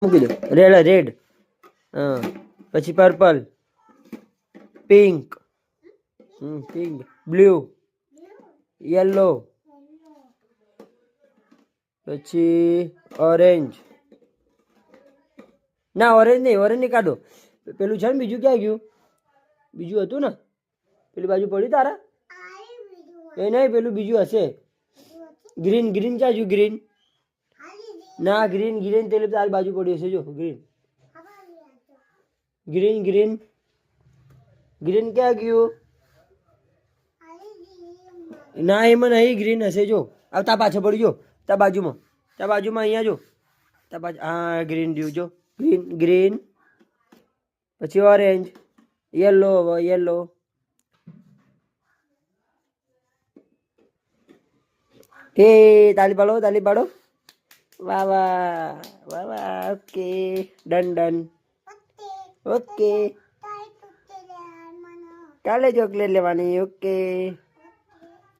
મૂકી દો. Red red. હા પછી purple, pink, pink, blue, yellow, પછી ઓરેન્જ. ના ઓરેન્જ નહીં કાઢો. પેલું છે ને બીજું ક્યાં ગયું? બીજું હતું ને પેલી બાજુ પડ્યું તારા? એ નહીં પેલું બીજું હશે. ગ્રીન ગ્રીન ક્યાં ગયું? ગ્રીન ના ગ્રીન ગ્રીન તે તારી બાજુ પડ્યું હશે. જો ગ્રીન ગ્રીન ગ્રીન ગ્રીન ક્યાં ગયું? ના એમાં નહીં ગ્રીન હશે. જો આવતા પાછળ પડી જો તા બાજુમાં અહીંયા જો તા બાજુ. હા ગ્રીન રહ્યું જો ગ્રીન ગ્રીન પછી ઓરેન્જ, યલો યલો. એ તાલી પાડો. વાહ વાહ વાહ વાહ. Okay done done. ઓકે કાલે ચોકલેટ લેવાની. ઓકે